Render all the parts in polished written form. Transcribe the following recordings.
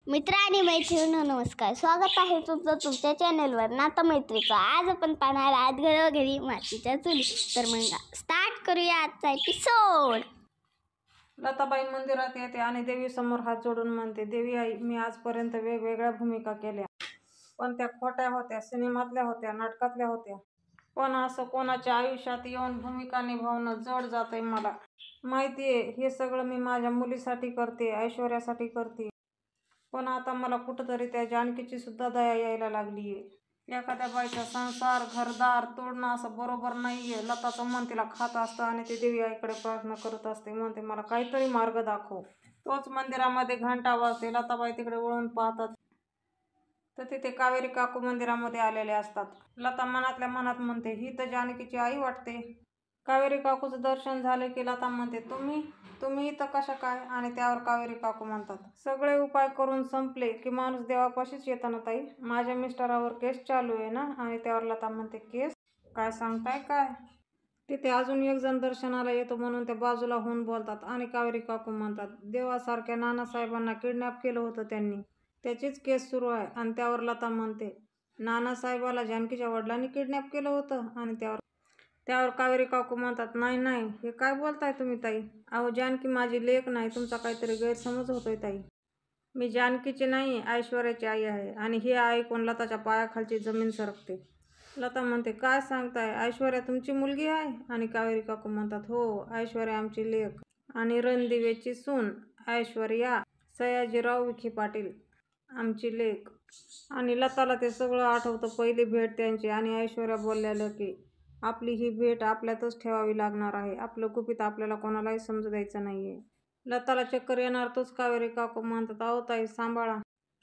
मित्र आणि मैत्रिणींनो नमस्कार. स्वागत आहे तुमचं तुमच्या चॅनलवर नातं मैत्रीचं. आज आपण पाहणार आहात घरोघरी मातीच्या चुली. तर मग स्टार्ट करूया आजचा एपिसोड. लताबाई मंदिरात येते आणि देवी समोर हात जोडून म्हणते, देवी आई, मी आजपर्यंत वेगवेगळ्या भूमिका केल्या, पण त्या खोट्या होत्या, सिनेमातल्या होत्या, नाटकातल्या होत्या. पण असं कोणाच्या आयुष्यात येऊन भूमिका निभावणं जड जातंय. मला माहितीये हे सगळं मी माझ्या मुलीसाठी करते, ऐश्वर्यासाठी करते. पण आता मला कुठंतरी त्या जानकीची सुद्धा दया यायला लागलीये. एखाद्या बाईचा संसार घरदार तोडणं असं बरोबर नाहीये. लताचं मन तिला खात असतं आणि ती देवी आईकडे प्रार्थना करत असते, म्हणते मला काहीतरी मार्ग दाखव. तोच मंदिरामध्ये घंटा वाजते. लताबाई तिकडे वळून पाहतात तर तिथे कावेरी काकू मंदिरामध्ये आलेले असतात. लता मनातल्या मनात म्हणते, ही तर जानकीची आई वाटते. कावेरी काकूचं दर्शन झाले की लता म्हणते, तुम्ही इथं कशा काय? आणि त्यावर कावेरी काकू म्हणतात, सगळे उपाय करून संपले की माणूस देवापाशीच येतं ना ताई. माझ्या मिस्टरावर केस चालू आहे ना. आणि त्यावर लता म्हणते, केस? काय सांगताय काय? तिथे अजून एक जण दर्शनाला येतो म्हणून त्या बाजूला होऊन बोलतात आणि कावेरी काकू म्हणतात, देवासारख्या नानासाहेबांना किडनॅप केलं होतं त्यांनी, त्याचीच केस सुरू आहे. आणि त्यावर लता म्हणते, नानासाहेबाला जानकीच्या वडिलांनी किडनॅप केलं होतं? आणि त्यावर कावेरी काकू म्हणतात, नाही, हे काय बोलताय तुम्ही ताई? अहो, जानकी माझी लेक नाही, तुमचा काहीतरी गैरसमज होतोय ताई. मी जानकीची नाही, ऐश्वर्याची आई आहे. आणि हे ऐकून लताच्या पायाखालची जमीन सरकते. लता म्हणते, काय सांगताय? ऐश्वर्या तुमची मुलगी आहे? आणि कावेरी काकू म्हणतात, हो, ऐश्वर्या आमची लेक आणि रणदिवेची सून ऐश्वर्या सयाजीराव विखे पाटील आमची लेक. आणि लताला ते सगळं आठवतं, पहिली भेट त्यांची आणि ऐश्वर्या बोललेलं की आपली ही भेट आपल्यातच ठेवावी लागणार आहे, आपलं गुपित आपल्याला कोणालाही समजू द्यायचं नाहीये. लताला चक्कर येणार तोच कावेरी काकू म्हणतात, अहो ताई सांभाळा.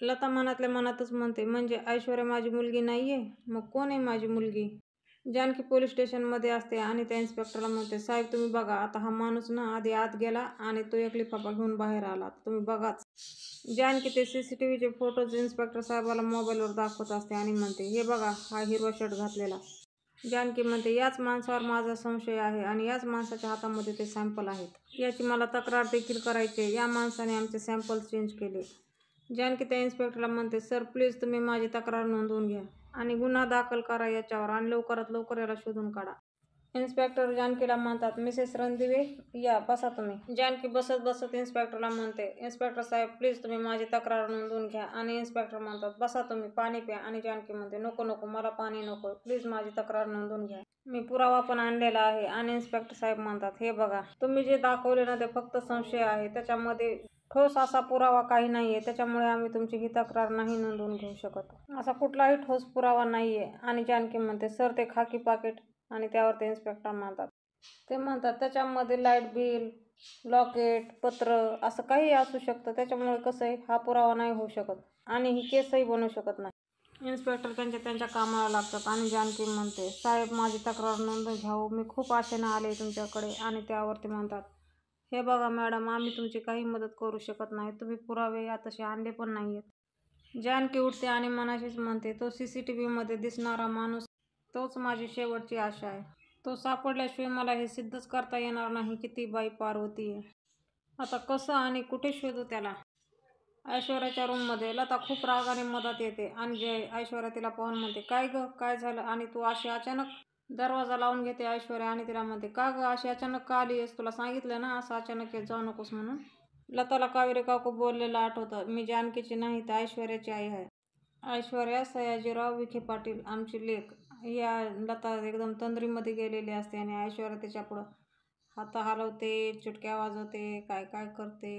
लता मनातल्या मनातच म्हणते, म्हणजे ऐश्वर्या माझी मुलगी नाहीये? मग कोण आहे माझी मुलगी? जानकी पोलीस स्टेशनमध्ये असते आणि त्या इन्स्पेक्टरला म्हणते, साहेब तुम्ही बघा, आता हा माणूस ना आधी आत गेला आणि तो एक लिफाफा घेऊन बाहेर आला, तुम्ही बघाच. जानकी ते CCTVचे फोटोज इन्स्पेक्टर साहेबाला मोबाईलवर दाखवत असते आणि म्हणते, हे बघा, हा हिरवा शर्ट घातलेला. जानकी म्हणते, याच माणसावर माझा संशय आहे आणि याच माणसाच्या हातामध्ये ते सॅम्पल आहेत. याची मला तक्रार देखील करायची. या माणसाने आमचे सॅम्पल चेंज केले. जानकी त्या इन्स्पेक्टरला म्हणते, सर प्लीज तुम्ही माझी तक्रार नोंदवून घ्या आणि गुन्हा दाखल करा याच्यावर आणि लवकरात लवकर याला शोधून काढा. इन्स्पेक्टर जानकीला म्हणतात, मिसेस रणदिवे या, बसा तुम्ही. जानकी बसत इन्स्पेक्टरला म्हणते, इन्स्पेक्टर साहेब प्लीज तुम्ही माझी तक्रार नोंदवून घ्या. आणि इन्स्पेक्टर म्हणतात, बसा तुम्ही, पाणी प्या. आणि जानकी म्हणते, नको मला पाणी नको, प्लीज माझी तक्रार नोंदवून घ्या, मी पुरावा पण आणलेला आहे. आणि इन्स्पेक्टर साहेब म्हणतात, हे बघा, तुम्ही जे दाखवले ना ते फक्त संशय आहे, त्याच्यामध्ये ठोस असा पुरावा काही नाहीये, त्याच्यामुळे आम्ही तुमची ही तक्रार नाही नोंदवून घेऊ शकत. असा कुठलाही ठोस पुरावा नाहीये. आणि जानकी म्हणते, सर ते खाकी पाकिट? आणि त्यावर ते इन्स्पेक्टर म्हणतात, त्याच्यामध्ये लाईट बिल, लॉकेट, पत्र असं काही असू शकतं, त्याच्यामुळे कसं आहे, हा पुरावा नाही होऊ शकत आणि ही केसही बनू शकत नाही. इन्स्पेक्टर त्यांच्या कामाला लागतात. आणि जानकी म्हणते, साहेब माझी तक्रार नोंदवून घ्यावं, मी खूप आशेनं आले तुमच्याकडे. आणि त्यावरती म्हणतात, हे बघा मॅडम, आम्ही तुमची काही मदत करू शकत नाही, तुम्ही पुरावे या तसे आणले पण नाहीयेत. जानकी उठते आणि मनाशीच म्हणते, तो CCTVमध्ये दिसणारा माणूस तोच माझी शेवटची आशा आहे. तो सापडल्याशिवाय मला हे सिद्धच करता येणार नाही की ती बाई पार्वती आहे. आता कसं आणि कुठे शोधू त्याला? ऐश्वर्याच्या रूममध्ये लता खूप रागाने मदत येते आणि ऐश्वर्या तिला पाहून म्हणते, काय ग, काय झालं? आणि तू अशी अचानक? दरवाजा लावून घेते ऐश्वर्या आणि तिला म्हणते, का ग अशी अचानक का आलीस? तुला सांगितलं ना असं अचानक येत जाऊ नकोस म्हणून. लताला कावेरी काकू बोललेलं आठवतं, मी जानकीची नाही तर ऐश्वर्याची आई आहे. ऐश्वर्या सयाजीराव विखे पाटील आमची लेक. या लता एकदम तंद्रीमध्ये गेलेली असते आणि ऐश्वर्या तिच्या पुढं हात हलवते, चुटक्या वाजवते, काय करते.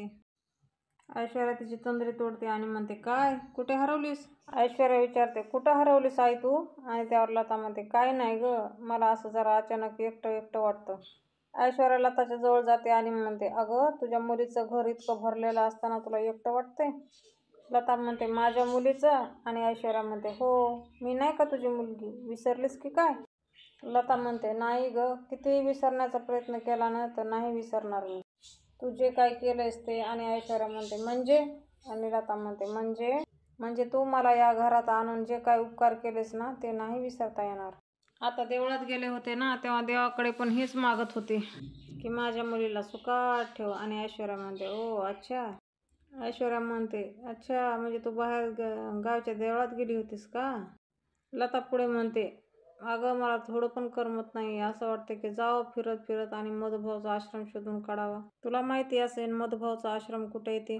ऐश्वर्या तिची तंद्री तोडते आणि म्हणते, काय, कुठे हरवलीस? ऐश्वर्या विचारते, कुठं हरवलीस आई तू? आणि त्यावर लता म्हणते, काय नाही ग, मला असं जरा अचानक एकटं वाटतं. ऐश्वर्या लताच्या जवळ जाते आणि म्हणते, अगं तुझ्या मुलीचं घर इतकं भरलेलं असताना तुला एकटं वाटते? लता म्हणते, माझ्या मुलीचं? आणि ऐश्वर्या म्हणते, हो, मी नाही का तुझी मुलगी, विसरलीस की काय? लता म्हणते, नाही ग, कितीही विसरण्याचा प्रयत्न केला ना तर नाही विसरणार मी, तू जे काय केलंयस ते. आणि ऐश्वर्या म्हणते, म्हणजे? आणि लता म्हणते, म्हणजे तू मला या घरात आणून जे काय उपकार केलेस ना ते नाही विसरता येणार. आता देवळात गेले होते ना तेव्हा देवाकडे पण हेच मागत होते की माझ्या मुलीला सुखात ठेव. आणि ऐश्वर्या म्हणते, ओ अच्छा. ऐश्वर्या म्हणते, अच्छा म्हणजे तू बाहेर गावच्या देवळात गेली होतीस का? लता पुढे म्हणते, अगं मला थोडं पण करमत नाही. असं वाटतं की जावं फिरत फिरत आणि मधुभाऊचा आश्रम शोधून काढावा. तुला माहिती असेल मधुभाऊचा आश्रम कुठे येते?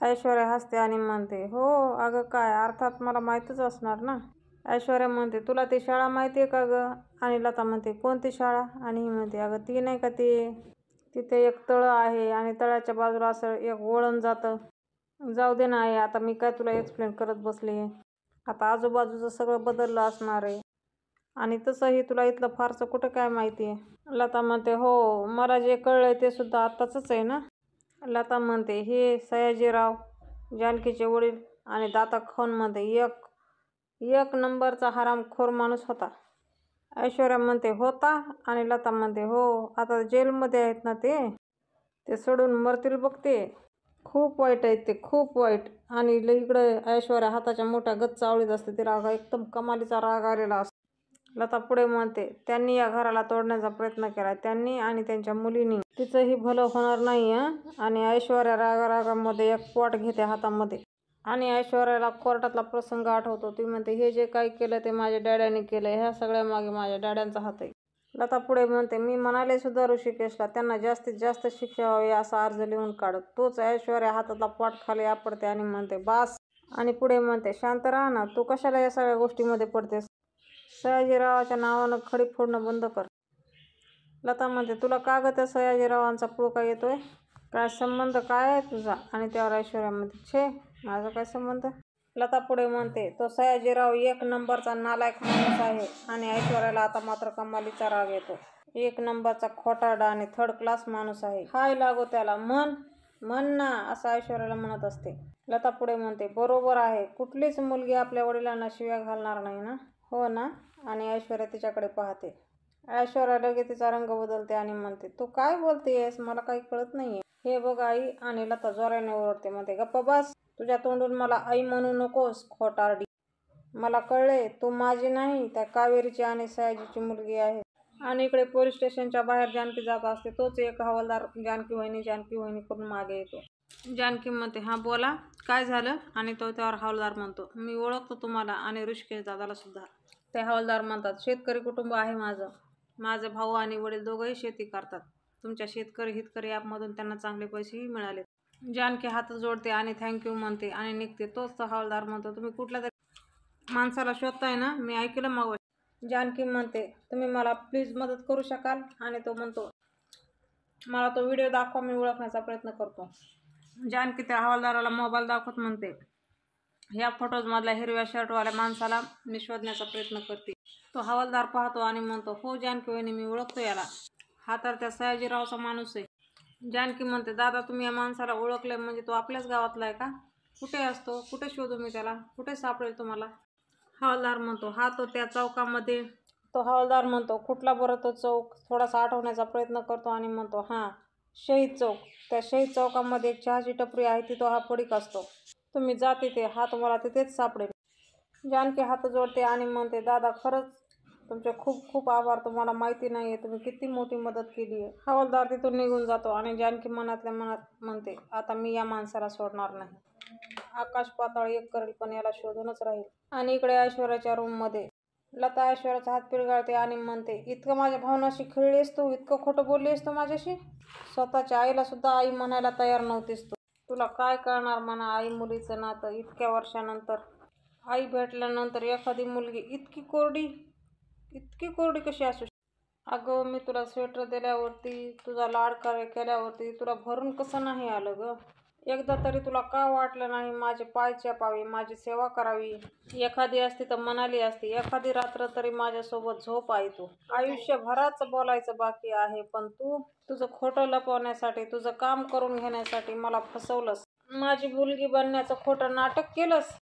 ऐश्वर्या हसते आणि म्हणते, हो अगं काय, अर्थात मला माहीतच असणार ना. ऐश्वर्या म्हणते, तुला ती शाळा माहिती आहे का गं? आणि लता म्हणते, कोणती शाळा? आणि ही म्हणते, अगं ती नाही का ती, तिथे एक तळं आहे आणि तळ्याच्या बाजूला असं एक वळण जातं. जाऊ दे ना आई, आता मी काय तुला एक्सप्लेन करत बसले. आता आजूबाजूचं सगळं बदललं असणार आहे आणि तसंही तुला इथलं फारसं कुठं काय माहिती आहे. लता म्हणते, हो मला जे कळलंय ते सुद्धा आत्ताचंच आहे ना. लता म्हणते, हे सयाजीराव जानकीचे वडील आणि दाता खाऊन म्हणते एक नंबरचा हरामखोर माणूस होता. ऐश्वर्या म्हणते, होता? आणि लता म्हणते, हो आता जेलमध्ये आहेत ना ते सोडून मरतील बघ ते. खूप वाईट आहेत ते, खूप वाईट. आणि इकडं ऐश्वर्या हाताच्या मोठ्या गच्च आवळीत असते. तिला एकदम कमालीचा राग आलेला असतो. लता पुढे म्हणते, त्यांनी या घराला तोडण्याचा प्रयत्न केला, त्यांनी आणि त्यांच्या मुलींनी. तिचंही भलं होणार नाही हं. आणि ऐश्वर्या रागारागामध्ये एक पॉट घेते हातामध्ये आणि ऐश्वर्याला कोर्टातला प्रसंग आठवतो. ती म्हणते, हे जे काही केलं ते माझ्या डॅड्याने केलं, ह्या सगळ्या मागे माझ्या डॅड्यांचा हात आहे. लता पुढे म्हणते, मी म्हणाले सुद्धा ऋषिकेशला त्यांना जास्तीत जास्त शिक्षा व्हावी असा अर्ज लिहून काढत. तोच ऐश्वर्या हातातला पॉट खाली आपडते आणि म्हणते, बास. आणि पुढे म्हणते, शांत राहा ना, तू कशाला या सगळ्या गोष्टीमध्ये पडतेस? सयाजीरावाच्या नावानं खडी फोडणं बंद कर. लता म्हणते, तुला का गं त्या सयाजीरावांचा पुळका येतोय? काय संबंध काय आहे तुझा? आणि त्यावर ऐश्वर्या म्हणते, छे माझा काय संबंध? लता पुढे म्हणते, तो सयाजीराव एक नंबरचा नालायक माणूस आहे. आणि ऐश्वर्याला आता मात्र कमालीचा राग येतो. एक नंबरचा खोटारडा आणि थर्ड क्लास माणूस आहे. हाय लागो त्याला, म्हण ना, असं ऐश्वर्याला म्हणत असते. लता पुढे म्हणते, बरोबर आहे, कुठलीच मुलगी आपल्या वडिलांना शिव्या घालणार नाही ना, हो ना? आणि ऐश्वर्या तिच्याकडे पाहते. ऐश्वर्या लगेच तिचा रंग बदलते आणि म्हणते, तू काय बोलतेयस, मला काही कळत नाहीये. हे बघ आई. आणि लता जोराने ओरडते, म्हणते, गप्प बस, तुझ्या तोंडून मला आई म्हणू नकोस खोटारडी. मला कळले, तू माझी नाही, त्या कावेरीची आणि सयाजीची मुलगी आहे. आणि इकडे पोलीस स्टेशनच्या बाहेर जानकी जात असते. तोच एक हवालदार जानकी वहिनी करून मागे येतो. जानकी म्हणते, हा बोला, काय झालं? आणि तो त्यावर हवालदार म्हणतो, मी ओळखतो तुम्हाला आणि ऋषिकेश दादाला सुद्धा. ते हवालदार म्हणतात, शेतकरी कुटुंब आहे माझे भाऊ आणि वडील दोघंही शेती करतात. तुमच्या शेतकरी हितकरी ॲपमधून त्यांना चांगले पैसेही मिळाले. जानकी हात जोडते आणि थँक्यू म्हणते आणि निघते. तोच तो हवालदार म्हणतो, तुम्ही कुठल्या तरी माणसाला शोधताय ना, मी ऐकलं मग. जानकी म्हणते, तुम्ही मला प्लीज मदत करू शकाल? आणि तो म्हणतो, मला तो व्हिडिओ दाखवा, मी ओळखण्याचा प्रयत्न करतो. जानकी त्या हवालदाराला मोबाईल दाखवत म्हणते, ह्या फोटोजमधल्या हिरव्या शर्टवाल्या माणसाला मी शोधण्याचा प्रयत्न करते. तो हवालदार पाहतो आणि म्हणतो, हो जानकी वहिनी, मी ओळखतो याला, हा तर त्या सयाजीरावचा माणूस आहे. जानकी म्हणते, दादा तुम्ही या माणसाला ओळखलंय म्हणजे तो आपल्याच गावातला आहे का? कुठे असतो? कुठे शोधू मी त्याला? कुठे सापडेल तुम्हाला? हवालदार म्हणतो, हा तो त्या चौकामध्ये. तो हवालदार म्हणतो, कुठला बरं तो चौक? थोडासा आठवण्याचा प्रयत्न करतो आणि म्हणतो, हां शहीद चौक. त्या शहीद चौकामध्ये एक चहाची टपरी आहे, तिथं हा पडीक असतो. तुम्ही जा तिथे, हा तुम्हाला तिथेच सापडेल. जानकी हात जोडते आणि म्हणते, दादा खरंच तुमचे खूप खूप आभार. तुम्हाला माहिती नाहीये तुम्ही किती मोठी मदत केली आहे. हवालदार तिथून निघून जातो आणि जानकी मनातल्या मनात म्हणते, आता मी या माणसाला सोडणार नाही. आकाश पाताळ एक करेल पण याला शोधूनच राहील. आणि इकडे ऐश्वर्याच्या रूममध्ये लता ऐश्वर्याचा हात पिळगाळते आणि म्हणते, इतकं माझ्या भावनाशी खेळलीस तू, इतकं खोटं बोललीस तू माझ्याशी. स्वतःच्या आईला सुद्धा आई म्हणायला तयार नव्हतीस तू. तुला काय कळणार म्हणा आई मुलीचं नातं. इतक्या वर्षानंतर आई भेटल्यानंतर एखादी मुलगी इतकी कोरडी कशी असू शकते? अगं मी तुला स्वेटर दिल्यावरती, तुझा लाड केल्यावरती तुला भरून कसं नाही आलं गं? एकदा तरी तुला का वाटलं नाही माझे पाय चेपावे, माझी सेवा करावी? एखादी असती तर म्हणाली असती, एखादी रात्र तरी माझ्यासोबत झोप आई. तू आयुष्यभराच बोलायचं बाकी आहे, पण तू तुझं खोटं लपवण्यासाठी, तुझं काम करून घेण्यासाठी मला फसवलंस. माझी मुलगी बनण्याचं खोटं नाटक केलंस.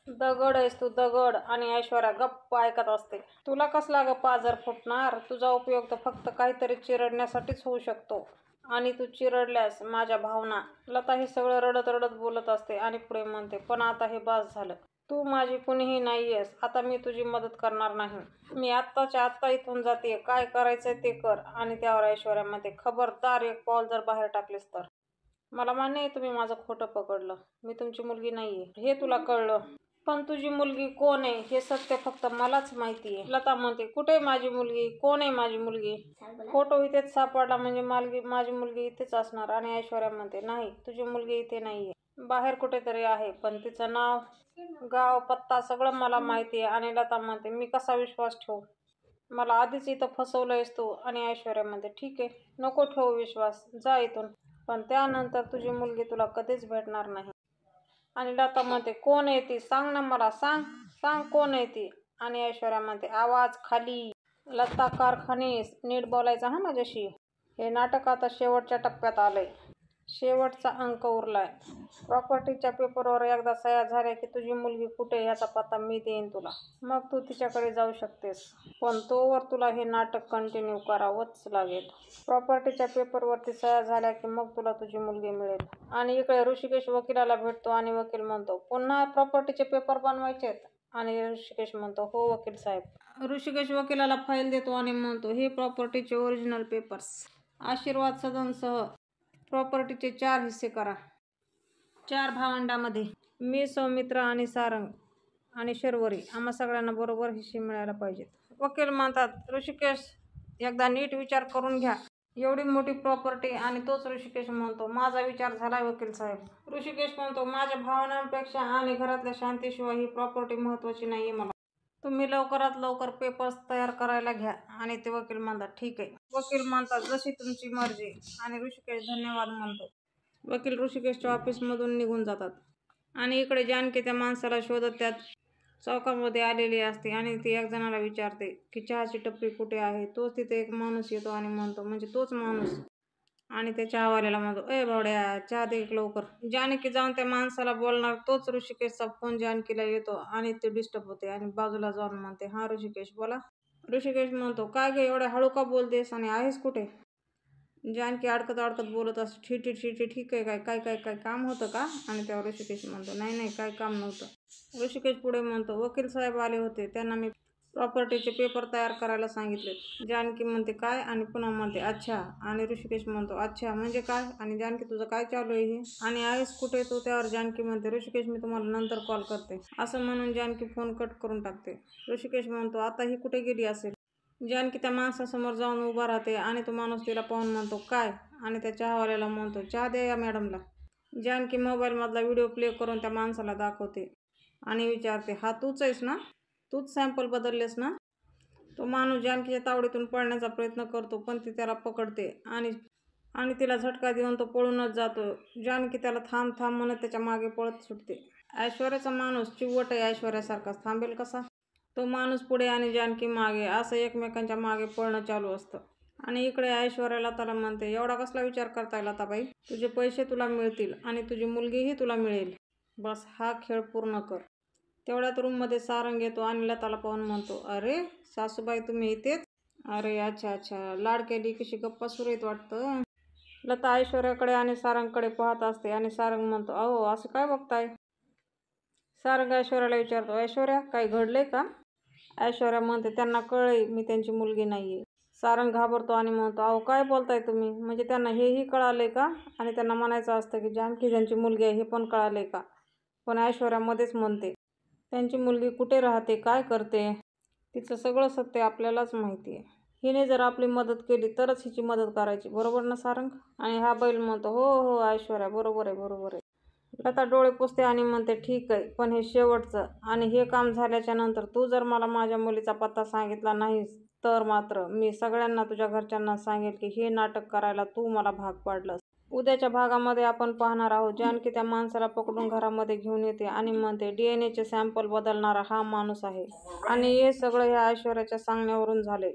दगड आहेस तू, दगड. आणि ऐश्वर्या गप्प ऐकत असते. तुला कसला ग पाझर फुटणार? तुझा उपयोग तर फक्त काहीतरी चिरडण्यासाठीच होऊ शकतो आणि तू चिरडल्यास माझ्या भावना. लता हे सगळं रडत रडत बोलत असते आणि पुढे म्हणते, पण आता हे बास झालं. तू माझी कुणीही नाहीयेस. आता मी तुझी मदत करणार नाही. मी आत्ताच्या आत्ता इथून जाते. काय करायचंय ते कर. आणि त्यावर ऐश्वर्या म्हणते, खबरदार एक पाऊल जर बाहेर टाकलेस तर मला मान्य आहे तुम्ही माझं खोटं पकडलं, मी तुमची मुलगी नाहीये हे तुला कळलं, पण तुझी मुलगी कोण आहे हे सत्य फक्त मलाच माहिती आहे. लता म्हणते, कुठे माझी मुलगी, कोण आहे माझी मुलगी? फोटो इथेच सापडला म्हणजे माझी मुलगी इथेच असणार. आणि ऐश्वर्या म्हणते, नाही, तुझी मुलगी इथे नाहीये, बाहेर कुठेतरी आहे, पण तिचं नाव, गाव, पत्ता सगळं मला माहिती आहे. आणि लता म्हणते, मी कसा विश्वास ठेवू, मला आधीच इथं फसवलंयस तू. आणि ऐश्वर्या म्हणते, ठीक आहे, नको ठेवू विश्वास, जा इथून, पण त्यानंतर तुझी मुलगी तुला कधीच भेटणार नाही. आणि लता म्हणते, कोण आहे ती, सांग ना मला, सांग सांग कोण आहे ती? आणि ऐश्वर्या म्हणते, आवाज खाली. लता कारखानीस, नीट बोलायचं हा माझ्याशी. हे नाटक आता शेवटच्या टप्प्यात आलंय, शेवटचा अंक उरलाय. प्रॉपर्टीच्या पेपरवर एकदा सह्या झाल्या की तुझी मुलगी कुठे याचा पत्ता मी देईन तुला, मग तू तिच्याकडे जाऊ शकतेस. पण तोवर तुला हे नाटक कंटिन्यू करावंच लागेल. प्रॉपर्टीच्या पेपरवरती सह्या झाल्या की मग तुला तुझी मुलगी मिळेल. आणि इकडे ऋषिकेश वकिलाला भेटतो आणि वकील म्हणतो, पुन्हा प्रॉपर्टीचे पेपर बनवायचेत? आणि ऋषिकेश म्हणतो, हो वकील साहेब. ऋषिकेश वकिलाला फाईल देतो आणि म्हणतो, हे प्रॉपर्टीचे ओरिजिनल पेपर्स, आशीर्वाद सदनसह प्रॉपर्टीचे 4 हिस्से करा, 4 भावंडामध्ये. मी, सौमित्र आणि सारंग आणि शर्वरी, आम्हा सगळ्यांना बरोबर हिस्से मिळायला पाहिजेत. वकील म्हणतात, ऋषिकेश, एकदा नीट विचार करून घ्या, एवढी मोठी प्रॉपर्टी. आणि तोच ऋषिकेश म्हणतो, माझा विचार झालाय वकील साहेब. ऋषिकेश म्हणतो, माझ्या भावनांपेक्षा आणि घरातल्या शांतीशिवाय ही प्रॉपर्टी महत्त्वाची नाहीये मला. तुम्ही लवकरात लवकर पेपर्स तयार करायला घ्या. आणि ते वकील म्हणतात, ठीक आहे. वकील म्हणतात, जशी तुमची मर्जी. आणि ऋषिकेश धन्यवाद म्हणतो. वकील ऋषिकेशच्या ऑफिसमधून निघून जातात. आणि इकडे जानकी त्या माणसाला शोधत त्या चौकामध्ये आलेली असते आणि ती एक जणाला विचारते की चहाची टपरी कुठे आहे. तोच तिथे एक माणूस येतो आणि म्हणतो, म्हणजे तोच माणूस. आणि त्या चहावाल्याला म्हणतो, ए भावड्या, चहा दे लवकर. जानकी जाऊन त्या माणसाला बोलणार, तोच ऋषिकेशचा फोन जानकीला येतो आणि ते डिस्टर्ब होते. आणि बाजूला जाऊन म्हणते, हा ऋषिकेश बोला. ऋषिकेश म्हणतो, काय गे, एवढ्या हळू का बोलतेस आणि आहेस कुठे? जानकी अडकत अडकत बोलत असते, ठीक आहे, काय काय काय काय काम होतं का? आणि तेव्हा ऋषिकेश म्हणतो, नाही नाही, काय काम नव्हतं. ऋषिकेश पुढे म्हणतो, वकील साहेब आले होते, त्यांना मी प्रॉपर्टीचे पेपर तयार करायला सांगितले. जानकी म्हणते, काय? आणि पुन्हा म्हणते, अच्छा. आणि ऋषिकेश म्हणतो, अच्छा म्हणजे काय? आणि जानकी, तुझं काय चालू आहे हे? आणि आहेस कुठे तू? त्यावर जानकी म्हणते, ऋषिकेश, मी तुम्हाला नंतर कॉल करते. असं म्हणून जानकी फोन कट करून टाकते. ऋषिकेश म्हणतो, आता ही कुठे गेली असेल? जानकी त्या माणसासमोर जाऊन उभा राहते आणि तो माणूस तिला पाहून म्हणतो, काय? आणि त्या चहावाल्याला म्हणतो, चहा द्या या मॅडमला. जानकी मोबाईलमधला व्हिडिओ प्ले करून त्या माणसाला दाखवते आणि विचारते, हा तूच आहेस ना? तूच सॅम्पल बदललेस ना? तो माणूस जानकीच्या तावडीतून पळण्याचा प्रयत्न करतो, पण ती त्याला पकडते आणि तिला झटका देऊन तो पळूनच जातो. जानकी त्याला थांब थांब म्हणत त्याच्या मागे पळत सुटते. ऐश्वर्याचा माणूस चिवट आहे, ऐश्वर्यासारखाच थांबेल कसा? तो माणूस पुढे आणि जानकी मागे, असं एकमेकांच्या मागे पळणं चालू असतं. आणि इकडे ऐश्वर्या लताला म्हणते, एवढा कसला विचार करताय लताबाई? तुझे पैसे तुला मिळतील आणि तुझी मुलगीही तुला मिळेल. बस हा खेळ पूर्ण कर. तेवढ्यात रूममध्ये सारंग येतो आणि लताला पाहून म्हणतो, अरे सासूबाई, तुम्ही इथेच? अरे अच्छा अच्छा, लाडक्या लेकीशी गप्पा सुरू आहेत वाटतं. लता ऐश्वर्याकडे आणि सारंगकडे पाहत असते आणि सारंग म्हणतो, अहो असं काय बघताय? सारंग ऐश्वर्याला विचारतो, ऐश्वर्या, काही घडलंय का? ऐश्वर्या म्हणते, त्यांना कळलंय मी त्यांची मुलगी नाहीये. सारंग घाबरतो आणि म्हणतो, अहो काय बोलताय तुम्ही? म्हणजे त्यांना हेही कळालंय का? आणि त्यांना म्हणायचं असतं की जानकी त्यांची मुलगी आहे हे पण कळालंय का? पण ऐश्वर्या मध्येच म्हणते, त्यांची मुलगी कुठे राहते, काय करते, तिचं सगळं सत्य आपल्यालाच माहिती आहे. हिने जर आपली मदत केली तरच हिची मदत करायची, बरोबर ना सारंग? आणि हा बैल म्हणतो, हो हो ऐश्वर्या, बरोबर आहे बरोबर आहे. लता डोळे पुसते आणि म्हणते, ठीक आहे, पण हे शेवटचं. आणि हे काम झाल्याच्या नंतर तू जर मला माझ्या मुलीचा पत्ता सांगितला नाहीस तर मात्र मी सगळ्यांना, तुझ्या घरच्यांना सांगेल की हे नाटक करायला तू मला भाग पाडलंस. उद्याच्या भागामध्ये आपण पाहणार आहोत, जानकी त्या माणसाला पकडून घरामध्ये घेऊन येते आणि म्हणते, DNA सॅम्पल बदलणारा हा माणूस आहे. आणि हे सगळं ह्या ऐश्वर्याच्या सांगण्यावरून झाले.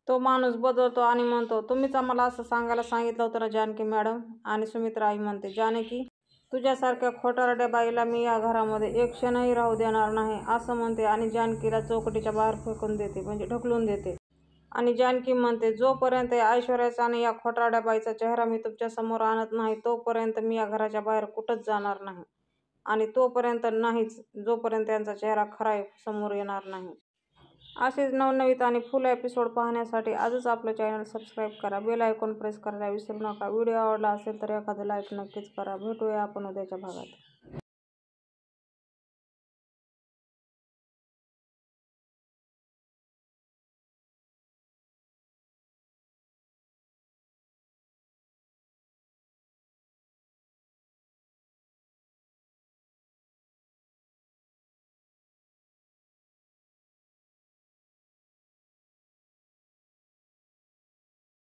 तो माणूस बदलतो आणि म्हणतो, तुम्हीच आम्हाला असं सांगायला सांगितलं होतं ना जानकी मॅडम? आणि सुमित्रा आई म्हणते, जानकी, तुझ्यासारख्या खोटारड्या बाईला मी या घरामध्ये एक क्षणही राहू देणार नाही, असं म्हणते आणि जानकीला चौकटीच्या बाहेर फेकून देते, म्हणजे ढकलून देते. आणि जानकी म्हणते, जोपर्यंत ऐश्वर्याचा आणि या खोटारड्या बाईचा चेहरा मी तुमच्या समोर आणत नाही तोपर्यंत मी या घराच्या बाहेर कुठंच जाणार नाही. आणि तोपर्यंत नाहीच, जोपर्यंत त्यांचा चेहरा खरा समोर येणार नाही. असेच नवनवीन आणि फुल एपिसोड पाहण्यासाठी आजच आपलं चॅनल सबस्क्राईब करा. बेल आयकॉन प्रेस करायला विसरू नका. व्हिडिओ आवडला असेल तर एखादं लाईक नक्कीच करा. भेटूया आपण उद्याच्या भागात.